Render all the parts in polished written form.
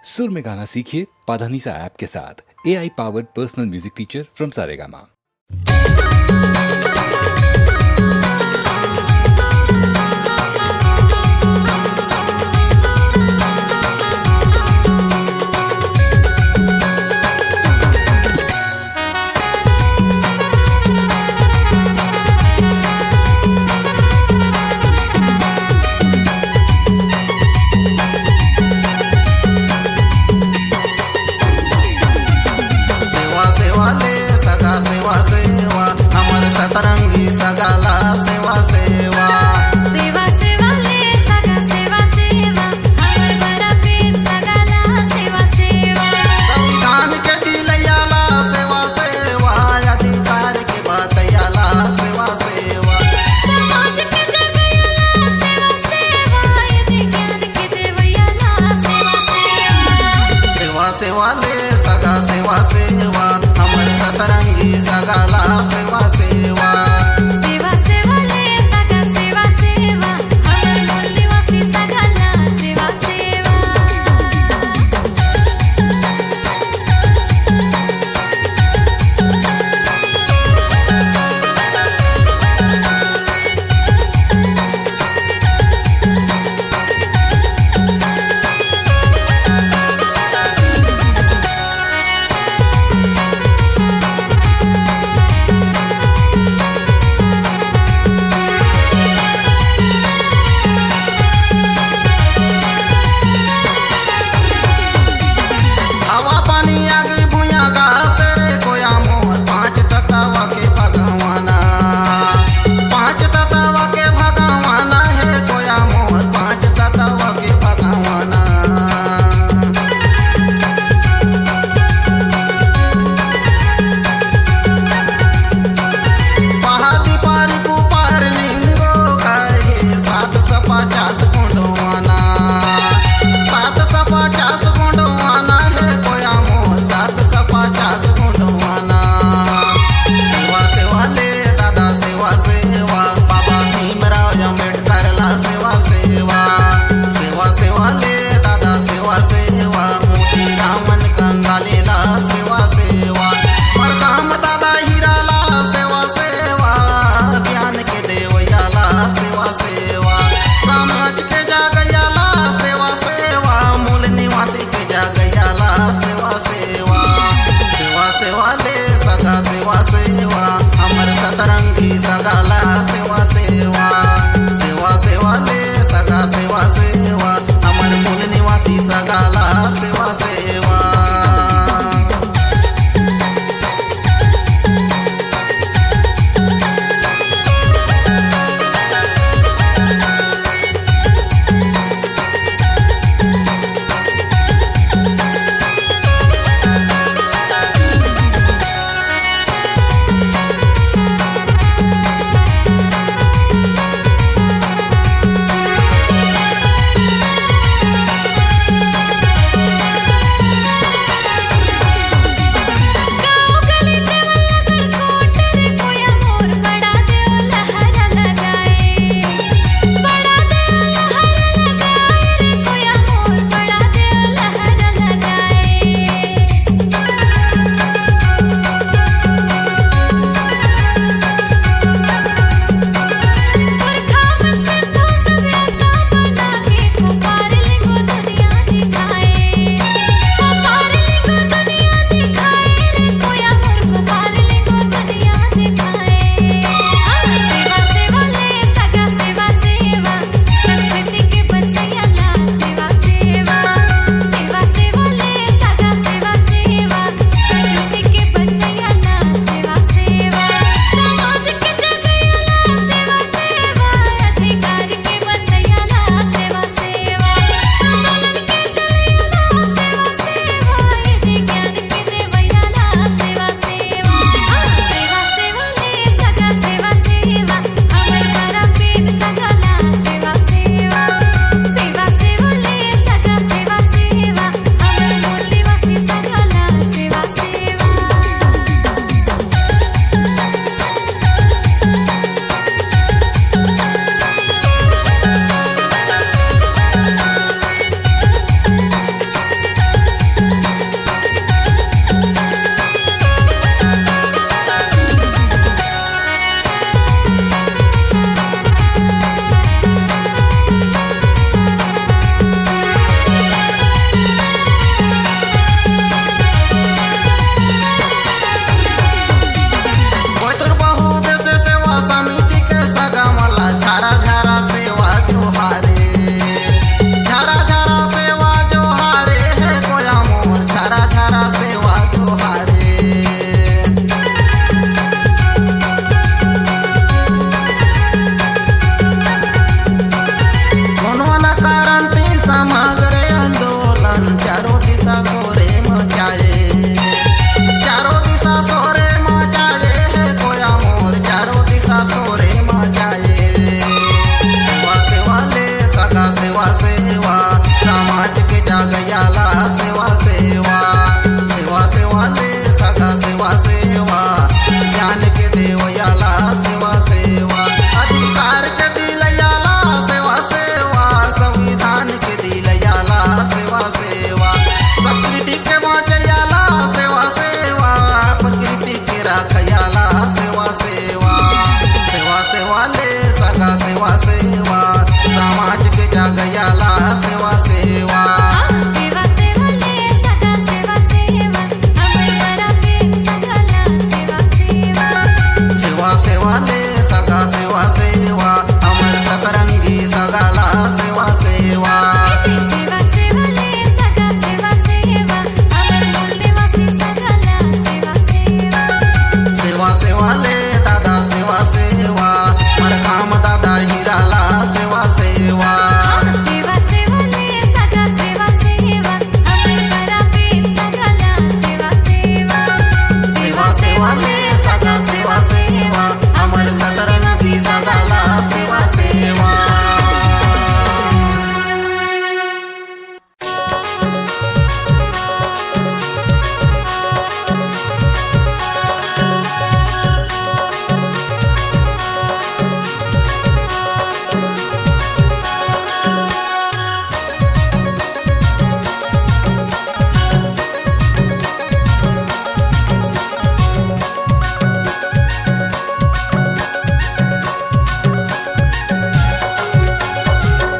सुर में गाना सीखिए पाधानीसा ऐप के साथ। AI powered personal music teacher from Saregama. सतरंगी सगाला सेवा सेवा सेवा सेवा ले सगा सेवा सेवा हमर बड़ा प्रेम सगाला सेवा सेवा संविधान के दिलयाला सेवा सेवा अधिकार के बतयाला सेवा सेवा समाज के जगयाला सेवा सेवा अधिकार के देवयाला सेवा सेवा सेवा सेवा ले सगा सेवा सेवा हमर सतरंगी सगाला सेवा सेवा सेवा सेवा ले सगा सेवा सेवा हमर मूल्यवती सगाला सेवा सेवा सेवा सेवा सेवा सेवा ले सगा सेवा सेवा ज्ञान के देव याला सेवा सेवा अधिकार के दिल याला सेवा सेवा संविधान के दिल याला सेवा सेवा प्रकृति के बचायाला सेवा सेवा प्रकृति के राखयाला सेवा सेवा सेवा सेवा ले सगा सेवा सेवा समाज के जागयाला सेवा सेवा सेवा सेवा ले सगा सेवा सेवा हमर बड़ा प्रेम सगाला सेवा सेवा सेवा सेवा ले सगा सेवा सेवा अमर सतरंगी सगाला सेवा सेवा सेवा सेवा ले सगा सेवा सेवा हमर मूल्यवासी सगाला सेवा सेवा सेवा सेवा ले दादा सेवा सेवा मर काम दादा हिराला सेवा सेवा सेवा सेवा ले सगा सेवा सेवा हमर बड़ा प्रेम सगाला सेवा सेवा सेवा सेवा ले सगा सेवा सेवा अमर सतरंगी सगाला सेवा सेवा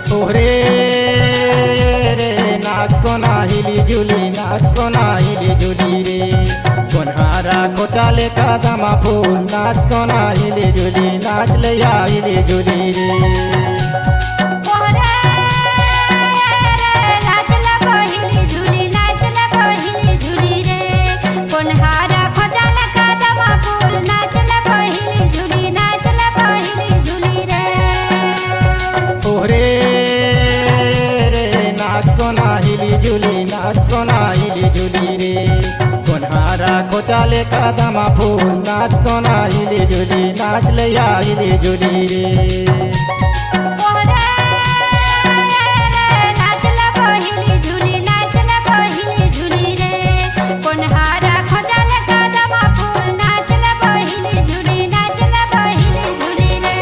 तोहरे रे नाच सोना हिली झुली नाच सोना हिली झुली रे कोन्हारा खोटाले कादमा फूल नाच सोना हिली झुली नाच ले हिली झुली रे मोहरे नाचला पहिली झुली नाचला पहिली झुली रे कोन्हारा खोजाला कादमा फूल नाचला पहिली झुली नाचला पहिली झुली रे तोहरे रे नाच सोना हिली झुली नाच सोना हिली झुली रे कोन्हारा खोचाले कादमा फूल नाच सोना हिली झुली नाच ले हिली झुली रे मोहरे नाचला पहिली झुली नाचला पहिली झुली रे कोन्हारा खोजाला कादमा फूल नाचला पहिली झुली नाचला पहिली झुली रे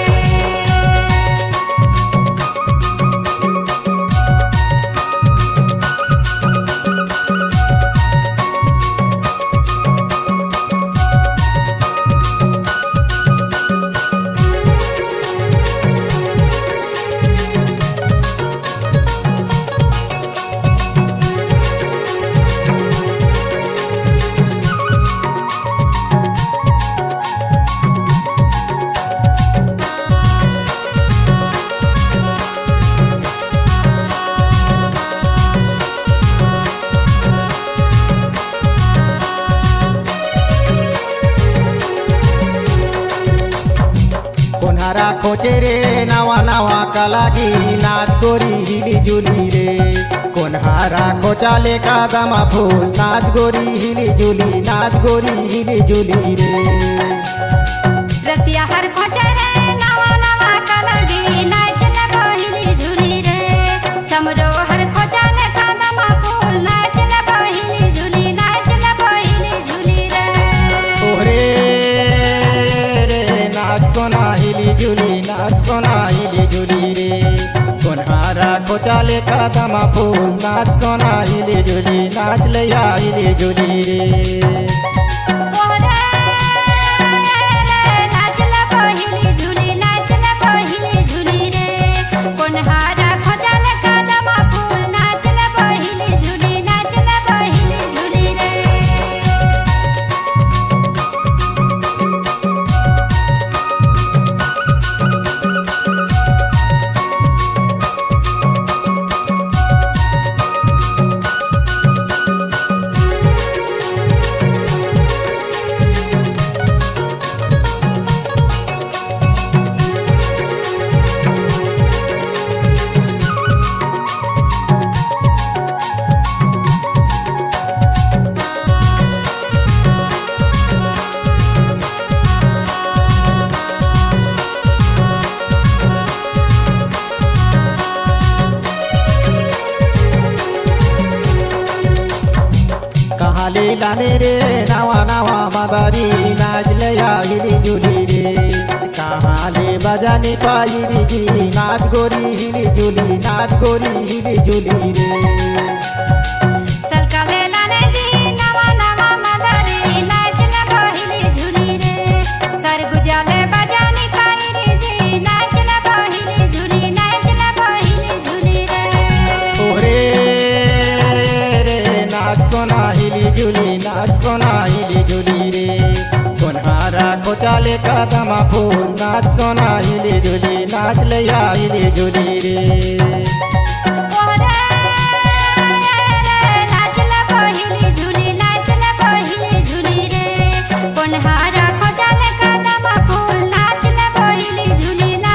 कोन्हारा खोचे रे नावा नावा कलागी नाच गोरी हिली झुली रे कोन्हारा खोचाले कादमा फूल नाच गोरी हिली झुली नाच गोरी हिली झुली रे रसिया हर खोचे रे नवा नवा कलगी नाचला पहिली झुली रे समरो हर खोजाले कादमा फूल नाचला पहिली झुली नाचला पहिली झुली रे तोहरे रे नाच सोना हिली झुली नाच सोना हिली झुली रे कोन्हारा खोचाले कादमा फूल नाच सोना हिली झुली नाच ले हिली झुली रे मोहरे नाचला पहिली झुली नाचला पहिली झुली रे कोन्हारा खोजाले कादमा फूल नाचला पहिली झुली नाचला पहिली झुली रे कहाले लाने रे नावा नावा मदारी नाचले हिली झुली रे कहाले बजाने पाई जी नाच गोरी हिली झुली नाच गोरी हिली झुली रे सलकाले लाने जी नवा नवा मदारी नाचने बहिली झुली रे सरगुजाले बजाने पाई जी नाचने बहिली झुली रे ओरे रे नाच सोना हिली झुली नाच सोना हिली झुली रे कोन्हारा कोचाले कदम फूल नाच सोना हिली झुली नाच ले हिली झुली रे ओरे नाचले बहिली झुली रे कोन्हारा खोजाले कदम फूल नाचले बहिली झुली रे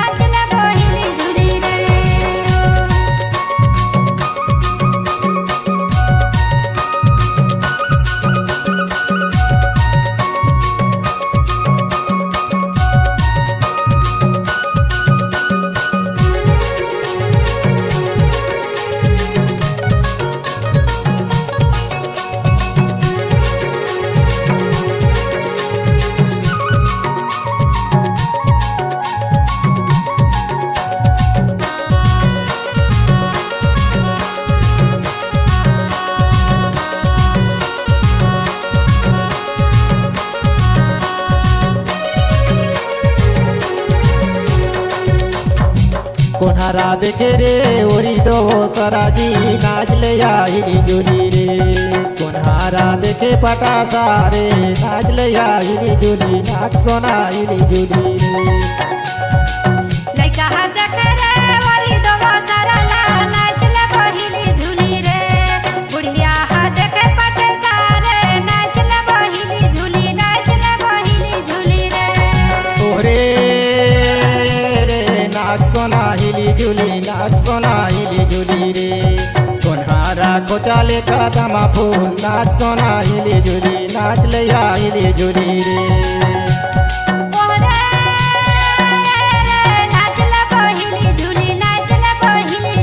कोन्हारा देखे रे ओरी दो सराजी नाच ले हिली झुली रे कोन्हारा देखे पटासा रे नाच ले हिली झुली नाच सोना हिली झुली रे लइका हाथ देखे रे वरी दोगो सरला नाचले बहिली झुली रे बुढ़िया हाथ देखे पटे सारे नाचले बहिली झुली रे ओरे रे नाच सोना हिली झुली नाच सोना हिली झुली रे कोन्हारा कोचाले कदम फूल नाच सोना हिली झुली नाच ले हिली झुली रे ओरे नाचले बहिली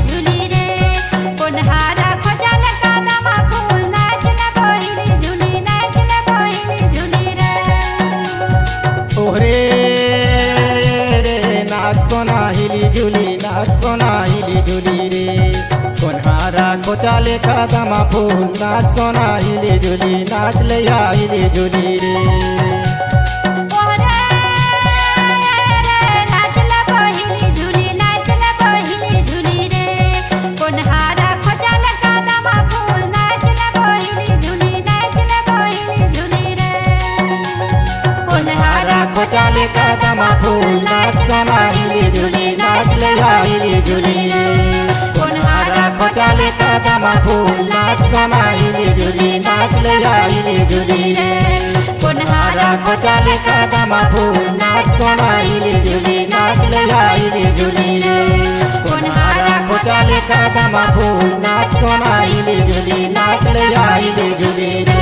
झुली रे कोन्हारा खोजाले कदम फूल नाचले बहिली झुली रे ओरे रे नाच सोना हिली झुली नाच सोना हिली झुली रे कोन्हारा कोचाले कदम फूल नाच सोना हिली झुली नाच ले हिली झुली रे ओरे नाचले बहिली झुली रे कोन्हारा खोजाले कदम फूल नाचले बहिली झुली रे कोन्हारा कोचाले कदम फूल नाच सोना हिली झुली नाच ले हिली झुली रे कोन्हारा कोचाले कदम फूल नाच सोना हिली झुली नाच ले हिली झुली रे कोन्हारा कोचाले कदम फूल नाच सोना हिली झुली नाच ले हिली झुली रे कोन्हारा कोचाले कदम फूल नाच सोना हिली झुली नाच ले हिली झुली रे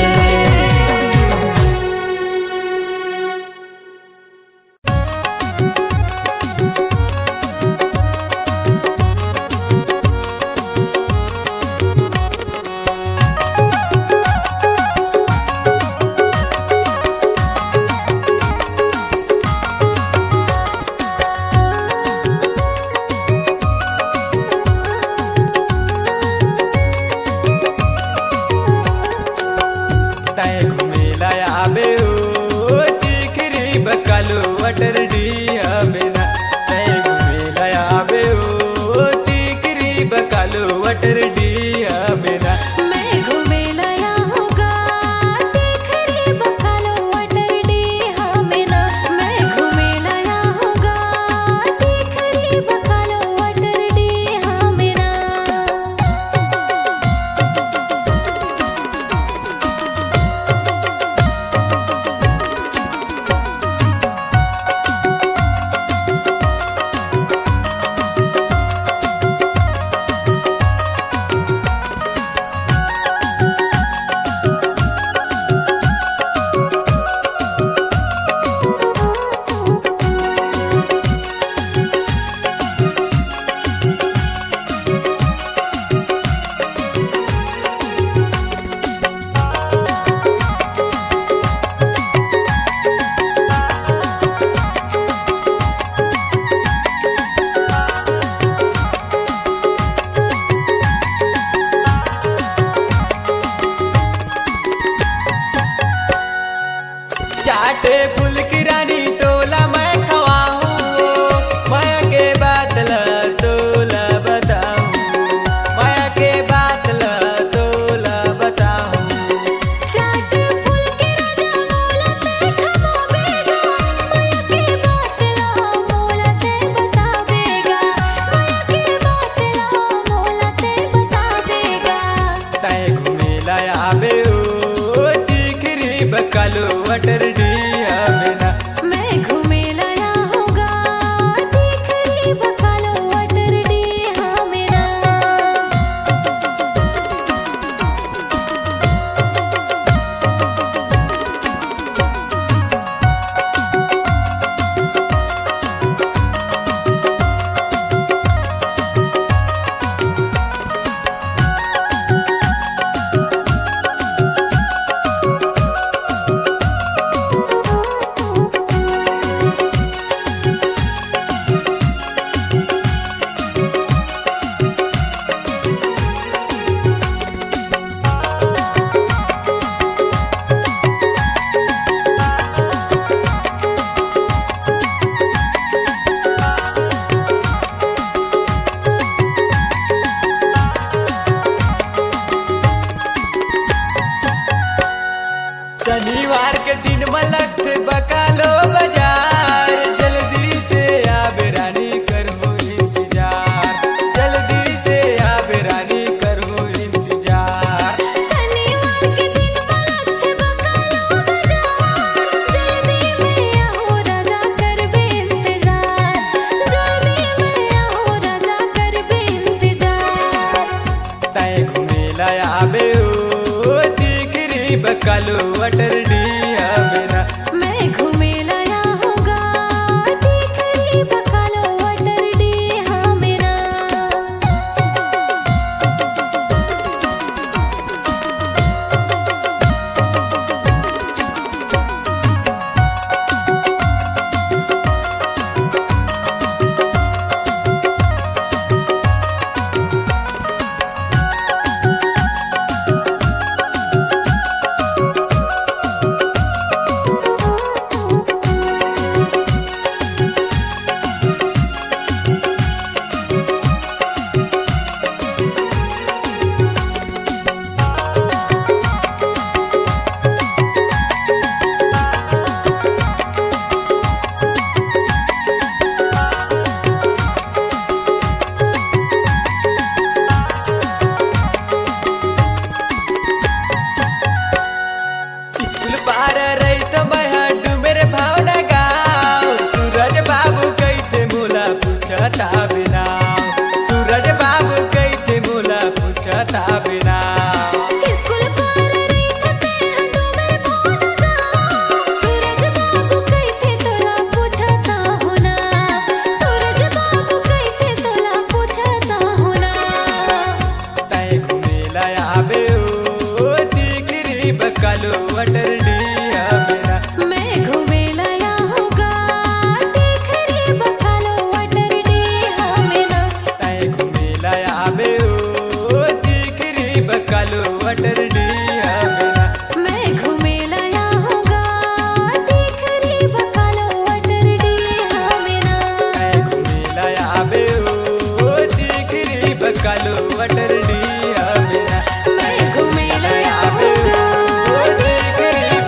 आवे ओ टिकरी बकालो वटर डी आवेना मैं घूमेला आऊंगा टिकरी बकालो वटर डी हाँ मेरा शनिवार के दिन मलक से बकालो बाजार जल्दी से आवे रानी करहु इंतजार जल्दी से आवे रानी करहु इंतजार शनिवार के दिन मलक से बकालो बाजार जल्दी में आओ राजा करबे इंतजार जल्दी में आओ राजा करबे इंतजार तय घुमेला आवे ओ टिकरी बकालो वटर डी आवेना मैं घूमेला आऊंगा टिकरी बकालो वटर डी हाँ मेरा स्कूल पार रही तो मैं हड्डू मेरे भावना गाँव सूरज बाबू कैसे मोला पूछता बिना सूरज बाबू कैसे मोला पूछता बिना स्कूल पार रही थते हटो मेरे भावना गाँव सूरज बाबू कैथे तोला पूछता होना सूरज बाबू कैथे तोला पूछता होना तय घुमेला आवे ओ टिकरी बकालो वटर डी आवेना मैं घूमेला आऊंगा टिकरी बकालो वटर डी हाँ मेरा तय घुमेला आवे ओ टिकरी बकालो वटर डी आवेना मैं घूमेला आऊंगा टिकरी बकालो वटर डी हाँ मेरा तय घुमेला आवे ओ टिकरी बकालो वटर डी आवेना मैं घूमेला आवे आऊंगा ओ टिकरी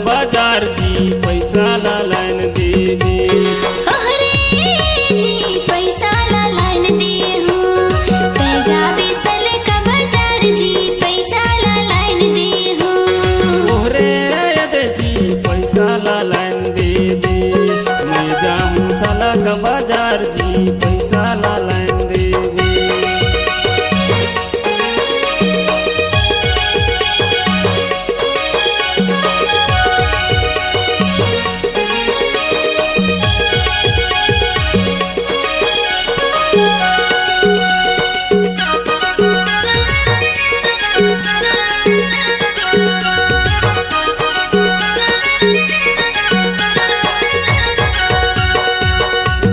बाजार जी पैसा ला लाइन देवे ओहरे जी पैसा ला लाइन दे हूँ पैसा बेसल का बाजार जी पैसा ला लाइन दे हूँ ओहरे यदे जी पैसा ला लाइन देवे मैं जाऊं साला का बाजार जी पैसा ला लाइन देवे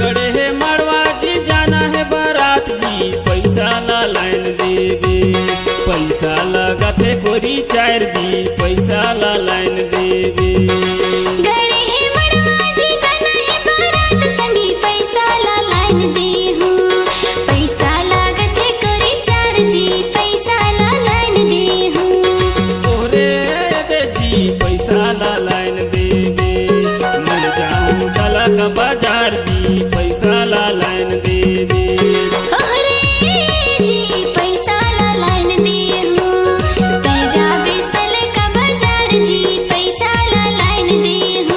गड़े है मड़वा जी जाना है बारात जी पैसा ला लाइन देवे पैसा लगाते कोरी चार जी पैसा ला लाइन देवे गड़े है मड़वा जी जाना है बारात संगी पैसा ला लाइन दे हूँ पैसा लागत है कोरी चार जी पैसा ला लाइन दे हूँ ओरे दे जी पैसा ला लाइन देवे मर जाऊं साला का बाजार जी पैसा ला लाइन देवे ओहरे जी पैसा ला लाइन दे हूँ पैसा बेसल का बाजार जी पैसा ला लाइन दे हूँ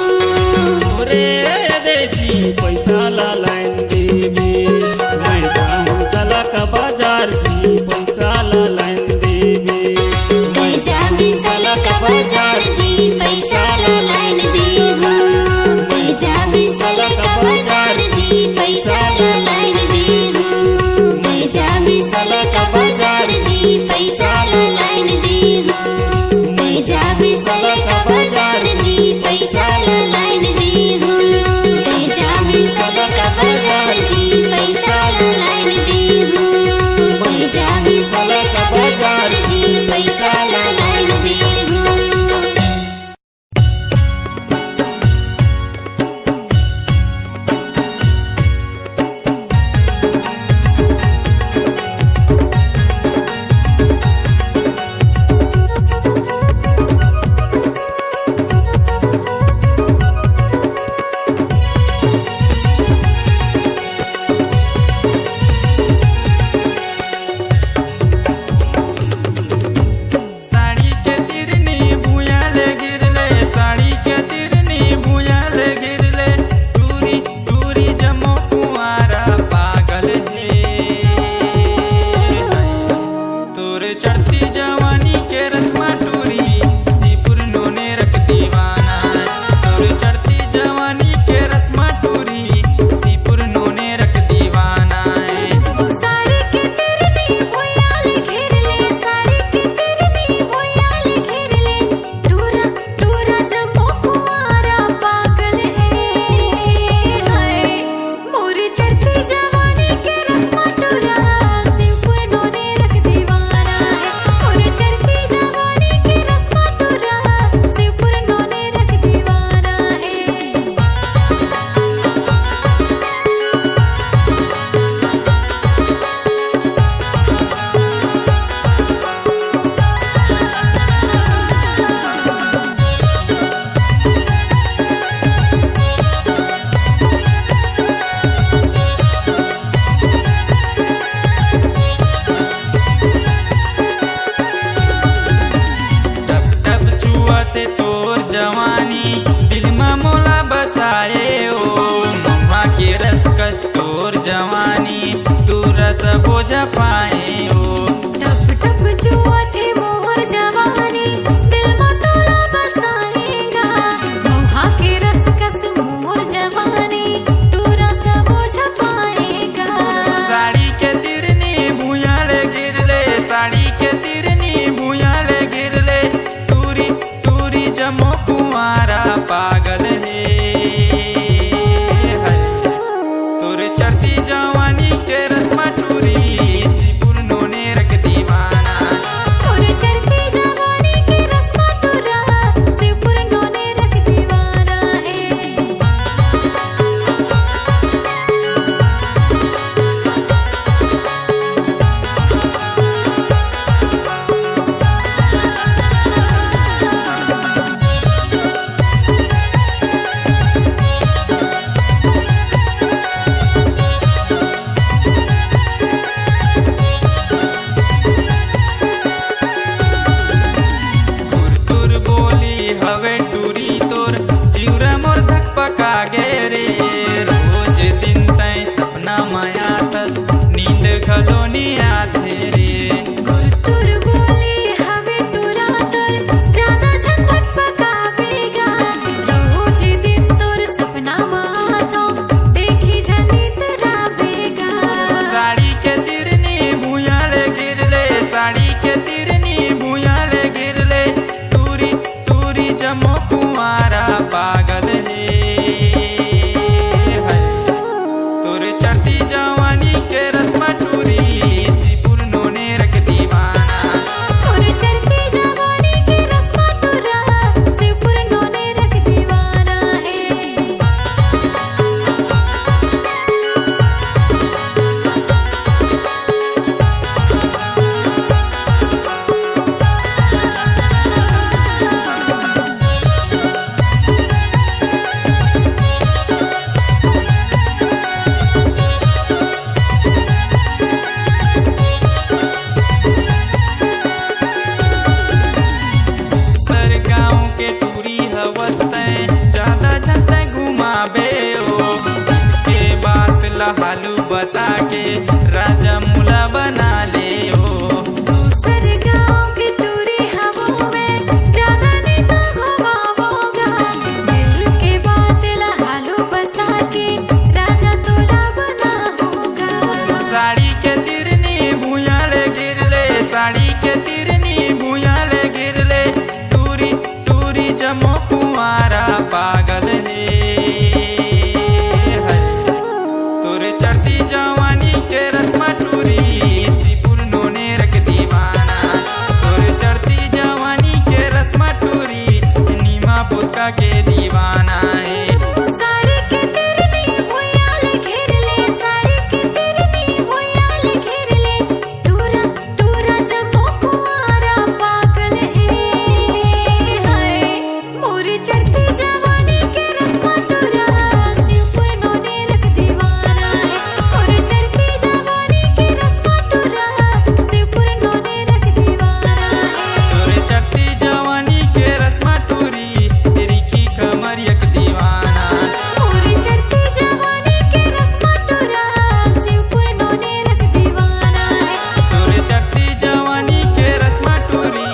चढ़ती जवानी के रस्मा टूरी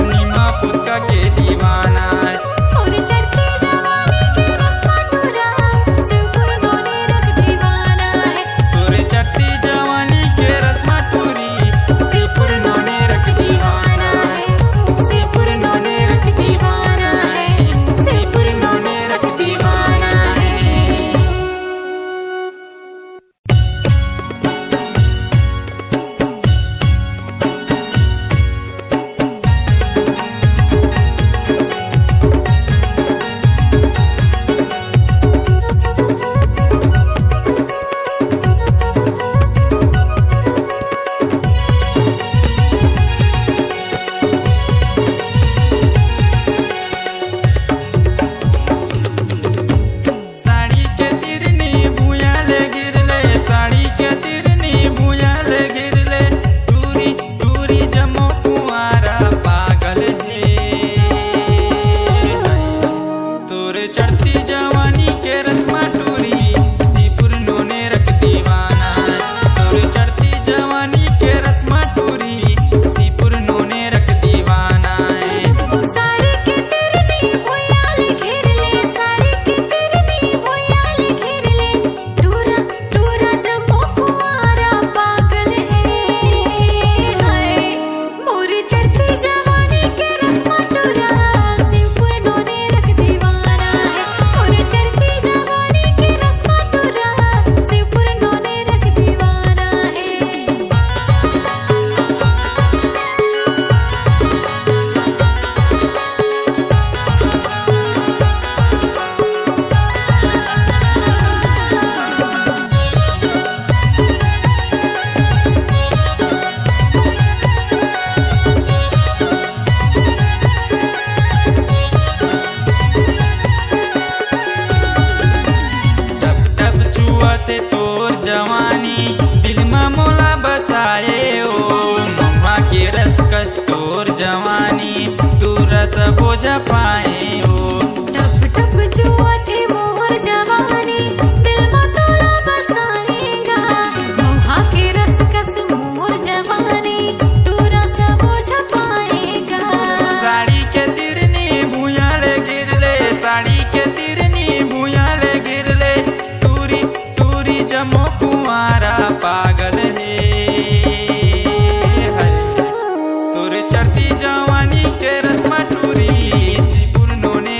नीमा पुतका के दीवाना है। और चढ़ती जवानी के रस्मा टूरा शिवपुर नोने रख दीवाना है। तोरे चढ़ती जवानी के रस्मा टूरी शिवपुर नोने रख दीवाना है। शिवपुर नोने रख दीवाना है। शिवपुर नोने रख दीवाना है। साड़ी के तिरनी भूया ले गिरले साड़ी के तिरनी भूया ले गिरले टूरी टूरी जमो कुआरा पागल है। तोरे चढ़ती जवानी के रस्मा टूरी शिवपुर नोने रख दीवाना है। तोरे चढ़ती जवानी के रस्मा टूरी शिवपुर नोने रख दीवाना है। साड़ी के तिरनी भुइयां ले घेर ले। साड़ी के तिरनी भुइयां ले घेर ले। टूरा टूरा जमो कुआरा पागल है। हाय मोरी चढ़ती जवानी के रस्मा टूरा शिवपुर नोने रख दीवाना है। मोरी चढ़ती जवानी के रस्मा टूरा शिवपुर नोने रख दीवाना है। टप टप छुआते तोर जवानी दिल में मोला बसाए ओ महुआ के रस कस तोर जवानी तू रस बोझ पाए ओ। टप टप जुआ थे मोर जवानी दिल में तोला बसाएगा। मोहा के रस कस मोर जवानी तू रस बोझ पाएगा। साड़ी के तिरनी भूया ले गिरले साड़ी के तिरनी भूया ले गिरले टूरी टूरी जमो कुआरा पागल है। तोरे चढ़ती जवानी के रस्मा टूरी शिवपुर नोने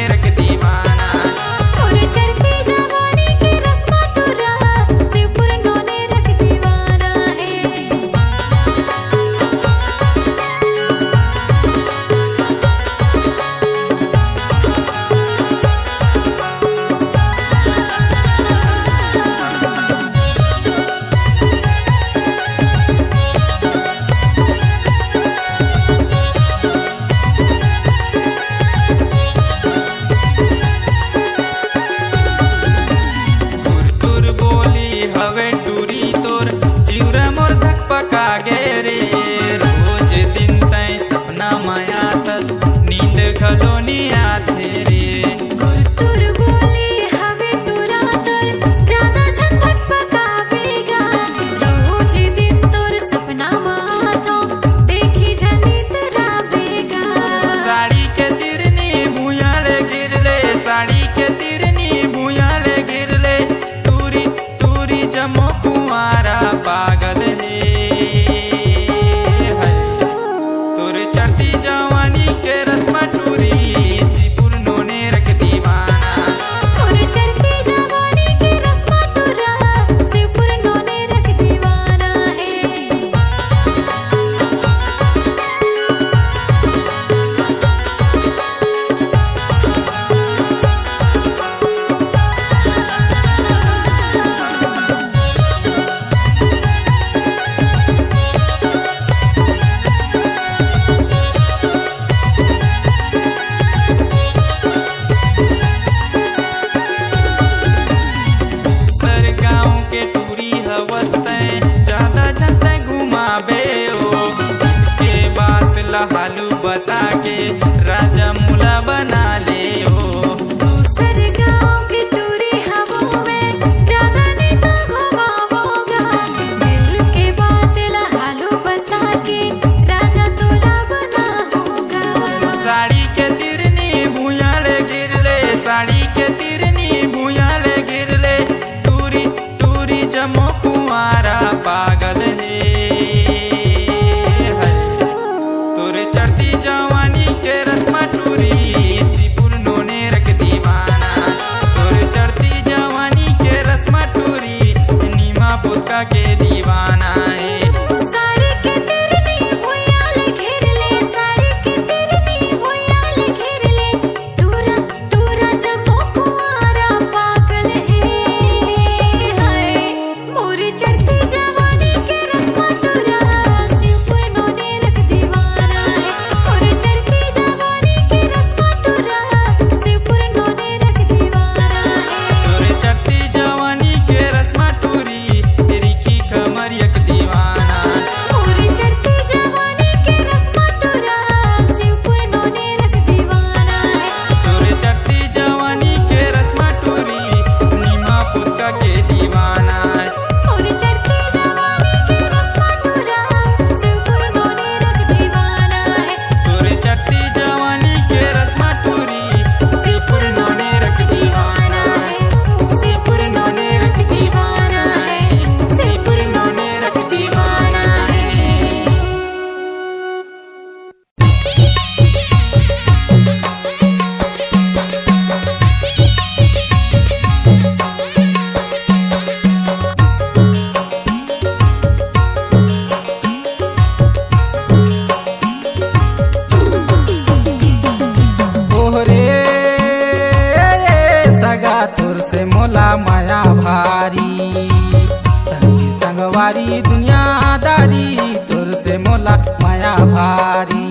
भारी।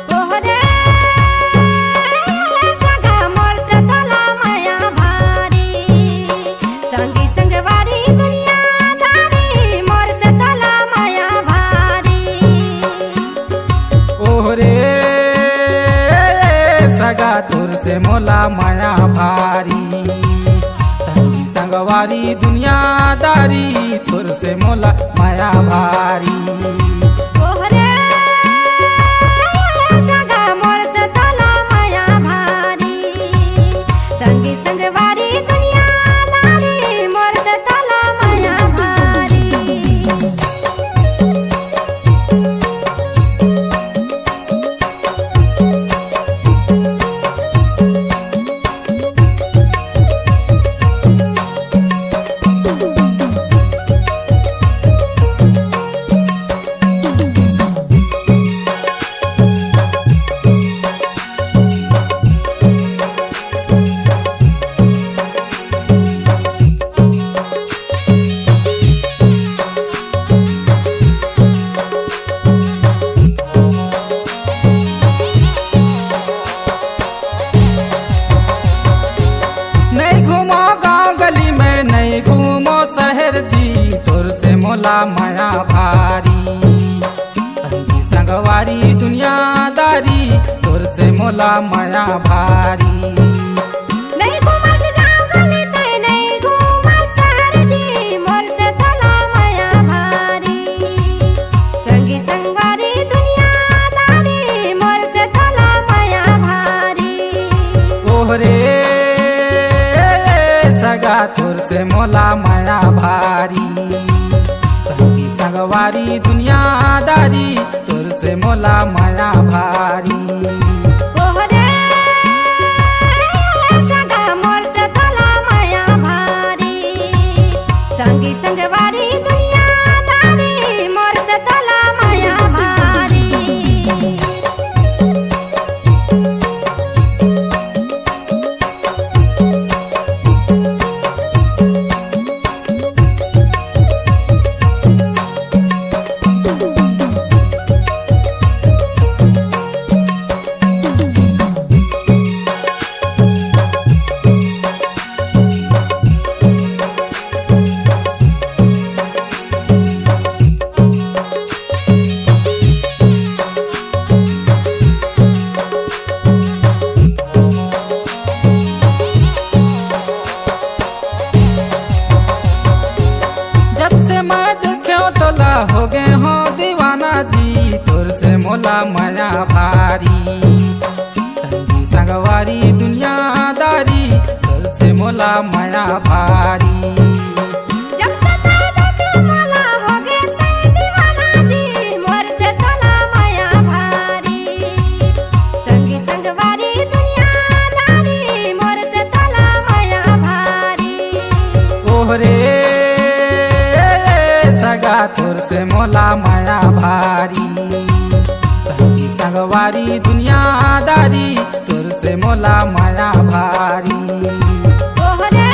तोहरे सगा मोर से तोला माया भारी, संगी संगवारी दुनियादारी मोर से तोला माया भारी। ओहरे सगा तोर से मोला माया भारी, संगी संगवारी दुनियादारी तोर से मोला माया भारी। तोहरे सगा मोर से तोला माया भारी, संगी संगवारी दुनियादारी मोर से तोला माया भारी। नहीं घूमो गाँव गली में, नहीं घूमो शहर जी, तोर से मोला माया भारी। संगी संगवारी दुनियादारी तोर से मोला माया भारी। नहीं घूमत गाँव गली में, नहीं घूमत शहर जी, मोर से तोला माया भारी। संगी संगवारी दुनियादारी मोर से तोला माया भारी। ओहरे सगा तोर से मोला माया भारी, संगी संगवारी दुनियादारी तोर से मोला माया भारी। तोहरे सगा मोर से तोला माया भारी, संगी संगवारी दुनियादारी मोर से तोला माया भारी। जब से मैं देखो तोला हो गए हो दीवाना जी, तोर से मोला माया भारी। संगी संगवारी दुनियादारी तोर से मोला माया भारी। जब से मैं देखे मोला हो गए तै दीवाना जी, मोर से तोला माया भारी। संगी संगवारी दुनियादारी मोर से तोला माया भारी। ओहरे सगा तोर से मोला माया भारी, संगी संगवारी दुनियादारी तोर से मोला माया भारी। तोहरे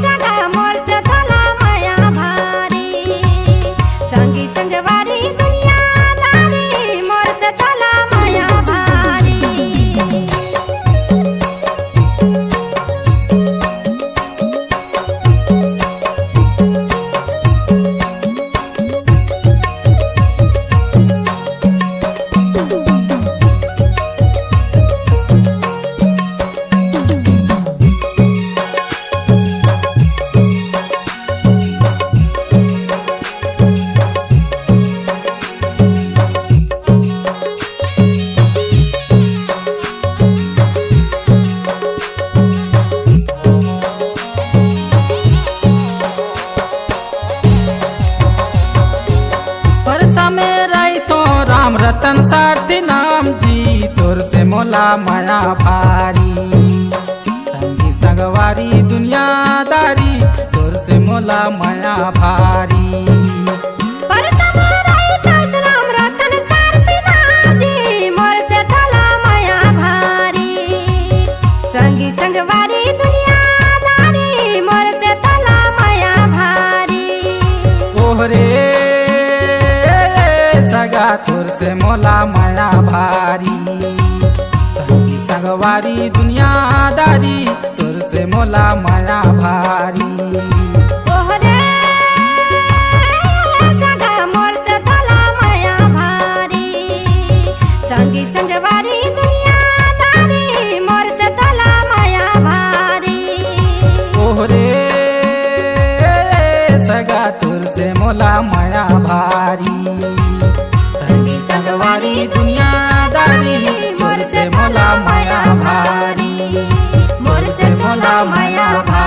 सगा मोर से तोला माया भारी, संगी संगवारी दुनियादारी मोर से तोला माया भारी। रतन सारथी नाम जी तोर से मोला माया भारी। संगी संगवारी दुनियादारी तोर से मोला माया भारी। संगी संगवारी दुनियादारी मोर से तला माया भारी। ओहरे मोला माया भारी संगी संगवारी दुनियादारी तोर से मोला माया भारी तोहरे सगा मोर से तोला माया भारी संगी संगवारी दुनियादारी मोर से तोला माया भारी तोहरे सगा तोर से मोला माया भारी संगी संगवारी दुनियादारी मोर से मोला माया भारी मोर से मोला माया भारी।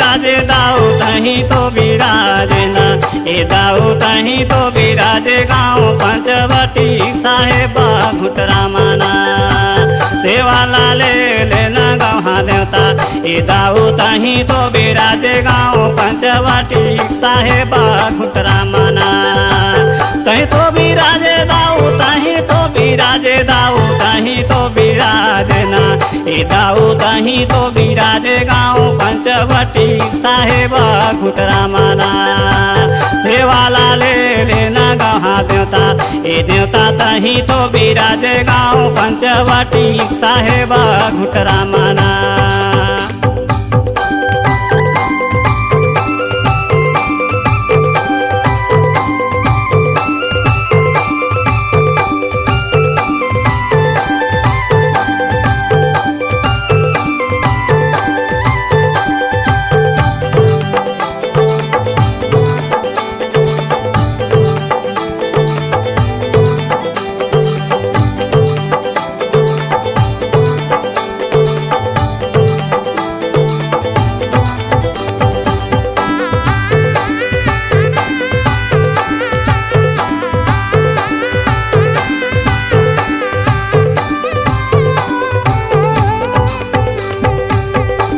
बिराजे दाऊ तही तो बिराजे ना ए दाऊ तही तो बिराजे गाँव पंचवटी साहेबा घुटरा माना सेवा लाले लेना गौहा देवता ए दाऊ तही तो बिराजे गाँव पंचवटी साहेबा घुटरा माना तही तो बिराजे दाऊ तही तो बिराजे दाऊ तही तो बिराजे ना ए दाऊ तही तो बिराजे गाँव पंचवटी साहेबा घुटरा माना सेवा लाले लेना गौहा देवता ए देवता तही तो बिराजे गाँव पंचवटी साहेबा घुटरा माना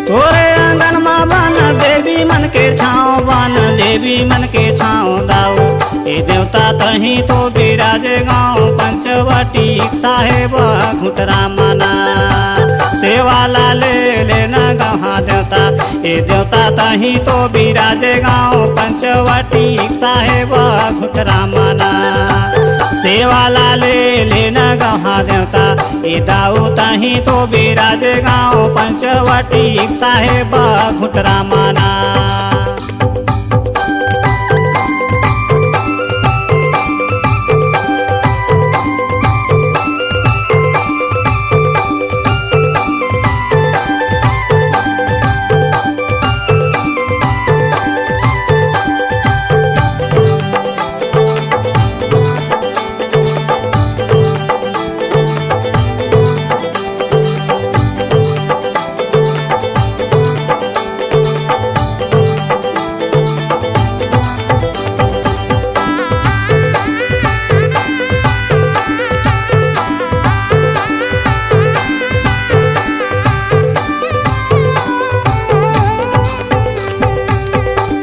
तोरे आंगन में बन देवी मन के छाँव बन देवी मन के छाँव दाऊ ए देवता तही तो बिराजे गाँव पंचवटी साहेब घुटरा माना सेवा लाले लेना गौहा देवता ए देवता तही तो बिराजे गाँव पंचवटी साहेब घुटरा माना सेवा लाले लेना गौहा देवता ए दाऊ तही तो बिराजे गाँव पंचवटी साहेब घुटरा माना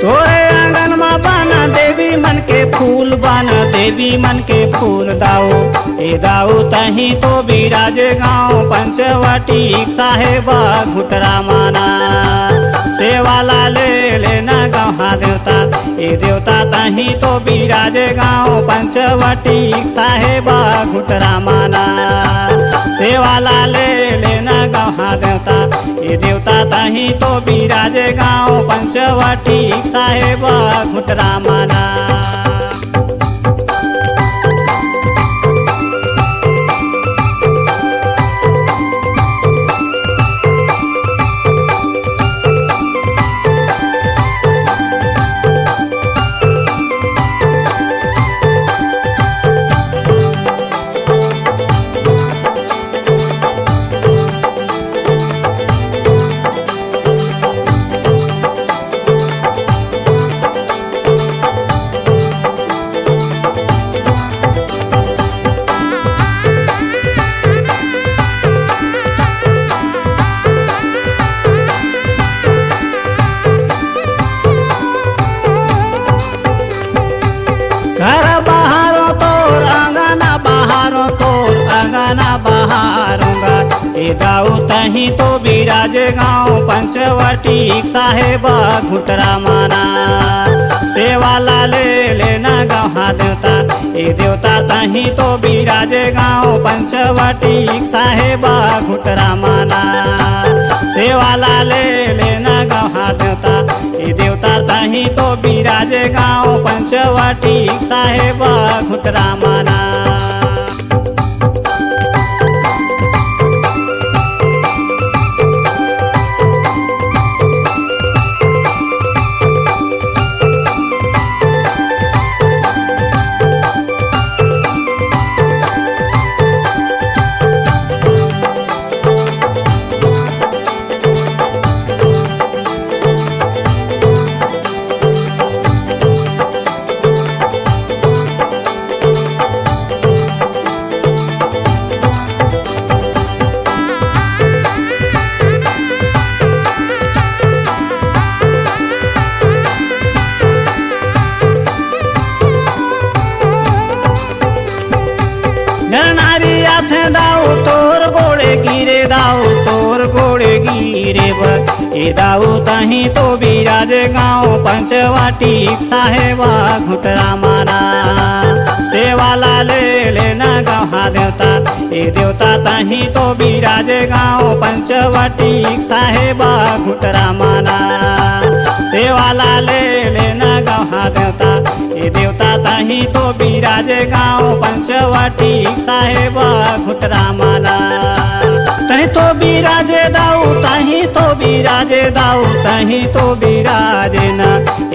तोरे आंगन में बन देवी मन के फूल बन देवी मन के फूल दाऊ ए दाऊ तही तो बिराजे गाँव पंचवटी साहेब घुटरा माना सेवा लाले लेना गौहा देवता ए देवता तही तो बिराजे गाँव पंचवटी साहेब घुटरा माना सेवा लाले लेना गौहा देवता ए देवता तही तो बिराजे गाँव पंचवटी साहेब घुटरा माना घर बहारो तोर अंगना बहारो तोर अंगना बहारूंगा ए दाऊ तही तो बिराजे गाँव पंचवटी साहेब घुटरा माना सेवा लाले लेना गौहा देवता ए देवता तही तो बिराजे गाँव पंचवटी साहेब घुटरा माना सेवा लाले लेना गौहा देवता ए देवता तही तो बिराजे गाँव पंचवटी साहेब घुटरा माना नरनारी आथे दाऊ तोर गोड़े गिरे दाऊ तोर गोड़े गिरे ए दाऊ तही तो बिराज गाँव पंचवाटी साहेबा घुटरा मारा सेवाला ले लेना गाँव देवता ए देवता तही तो बिराज गाँव पंचवाटी साहेबा घुटरा मारा सेवाला ले लेना गाँव देवता ए देवता तही तो बिराज गाँव पंचवाटी साहेबा घुटरा माना तही तो बिराजे दाऊ तही तो बिराजे दाऊ तही तो बिराजे ना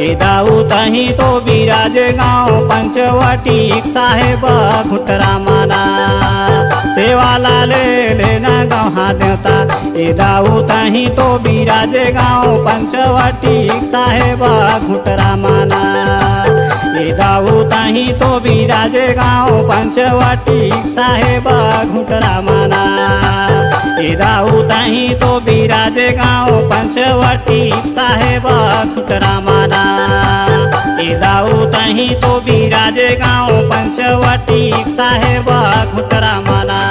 ए दाऊ तही तो बिराजे गाँव पंचवाटी साहेबा घुटरा माना सेवाला ले लेना गाँव देवता ए दाऊ तही तो बिराजे गाँव पंचवाटी साहेबा घुटरा माना ए दाऊ तही तो बिराजे गाँव पंचवाटी साहेबा घुटरा माना ए दाऊ तही तो बिराजे गाँव पंचवाटी साहेबा घुटरा माना ए दाऊ तही तो बिराजे गाँव पंचवाटी साहेबा घुटरा माना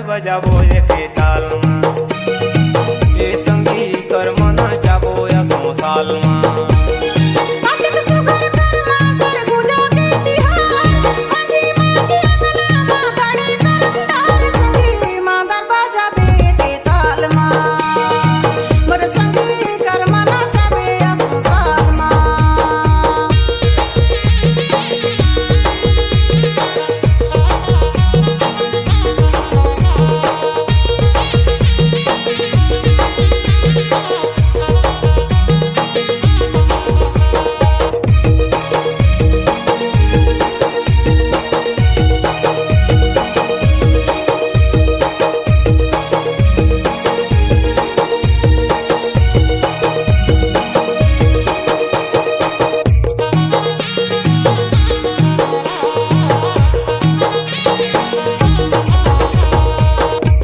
बजाबो एके ताल मा ए संगी कर मना जाबो या सो साल मा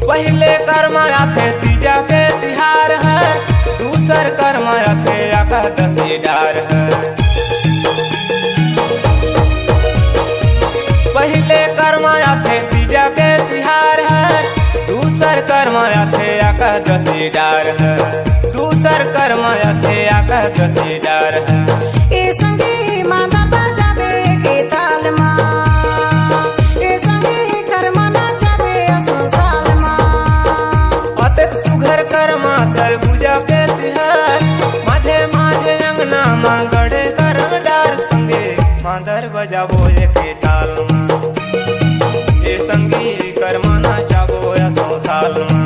पहले कर्माया थे तीजा के तिहार है दूसर कर्माया थे एकादशी डार है पहले कर्माया थे तीजा के तिहार है दूसर कर्माया थे एकादशी डार है दूसर कर्माया थे एकादशी डार है ए संगी माता बजावे के ताल मा ए संगी कर्मा नाचावे असो साल मा अतेक सुघर कर्मा तरबूजा के तिहार माझे माझे अंगना मा गड़े करम डार संगे मादर बजाबो एके ताल मा ए संगी कर्मा नाचाबो असो साल मा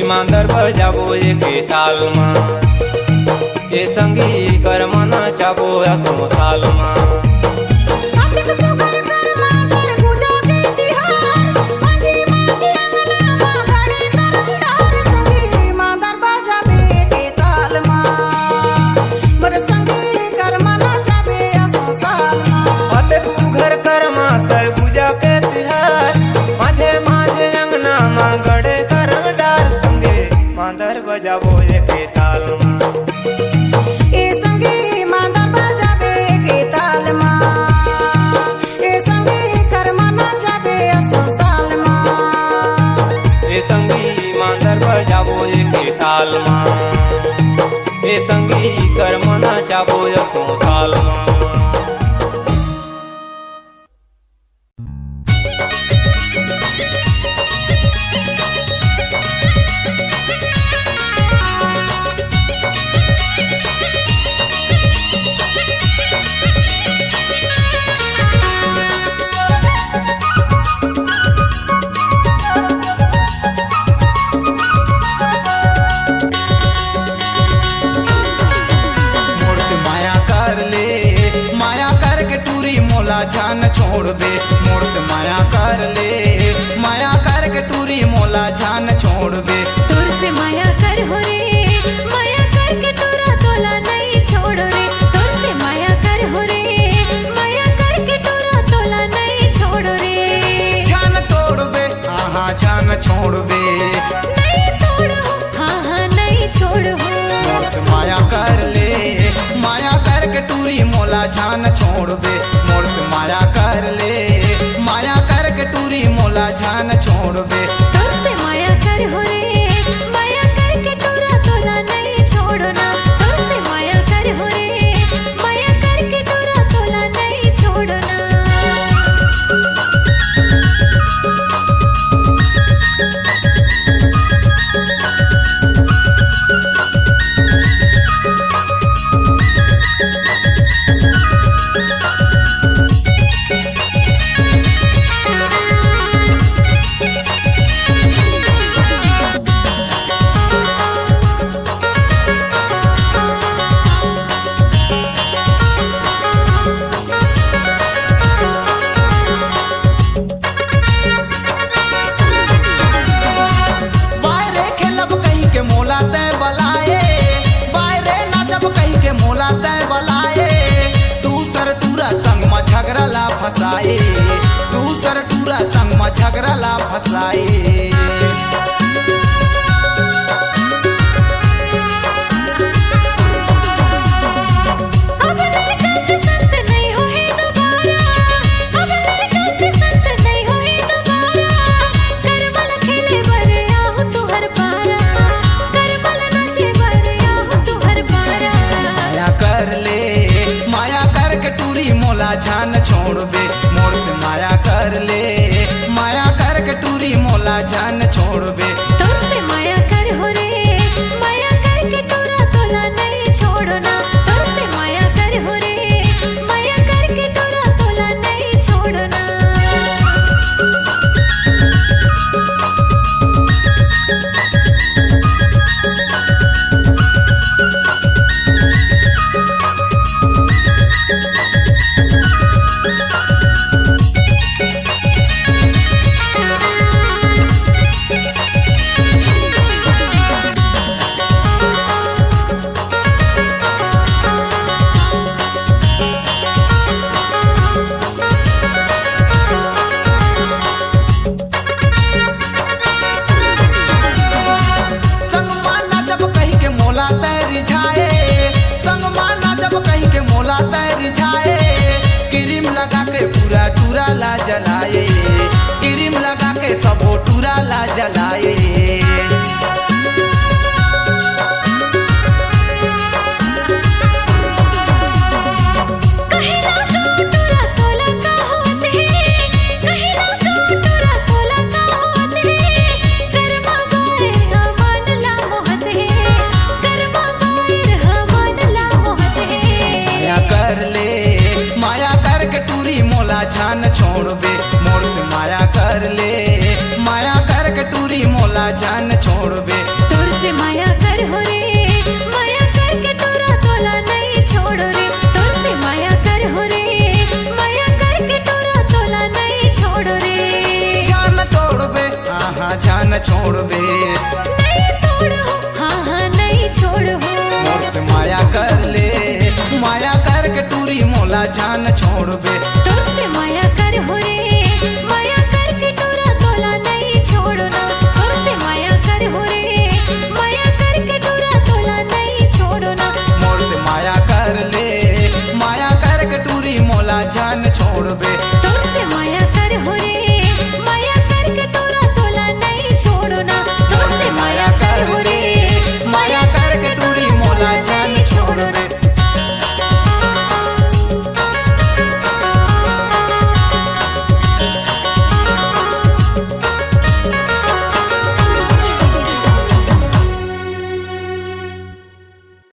मांदर बजाबो एके ताल मा ए संगी कर्मा नाचाबो असो साल मा बजाबो एके ताल में। ए संगी मांदर बजाबे के ताल मा, ए संगी कर्मा नचाबे असो साल मा। ए संगी मांदर बजाबो एके ताल में, ए संगी कर्म नचाबो असो ताल में। जान छोड़ बे मोर से माया कर ले, माया कर के टूरी मोला जान छोड़ बे। तोर से माया कर हो रे, माया कर के टूरा तोला नहीं छोड़ रे। तोर से माया कर हो रे, माया कर के टूरा तोला नहीं छोड़ रे। जान तोड़ बे हाँ जान छोड़ बे, नहीं तोड़ो हाँ नहीं छोड़ो। मोर से माया कर ले, माया कर के टूरी मोला जान छोड़ बे। मोर से माया कर ले, माया कर के टूरी मोला जान छोड़ बे। तोर से माया कर हो रे, माया कर के टूरा तोला नहीं छोड़ना। तोर से माया कर हो रे, माया कर के टूरा तोला नहीं छोड़ना। फसाए तू सर टूरा संग में झगड़ा ला फसाए। जान छोड़ बे मोर से माया कर ले, माया कर के टूरी मोला जान छोड़ बे। तोर से माया कर हो रे, माया कर के टूरा तोला नहीं छोड़ना। तोर से माया कर हो रे, माया कर के टूरा तोला नहीं छोड़ना। ला जलाए क्रीम लगा के सबो टूरा ला जलाए। जान छोड़ बे मोर से माया कर ले, माया कर के टूरी मोला जान छोड़ बे। तोर से माया कर हो रे, माया कर के टूरा तोला नहीं छोड़ रे। तोर से माया कर हो रे, माया कर के टूरा तोला नहीं छोड़ रे। जान तोड़ बे हाँ जान छोड़ बे, नहीं तोड़ो हाँ नहीं छोड़ो। मोर से माया कर ले, माया कर के टूरी मोला जान छोड़ बे। तोर से माया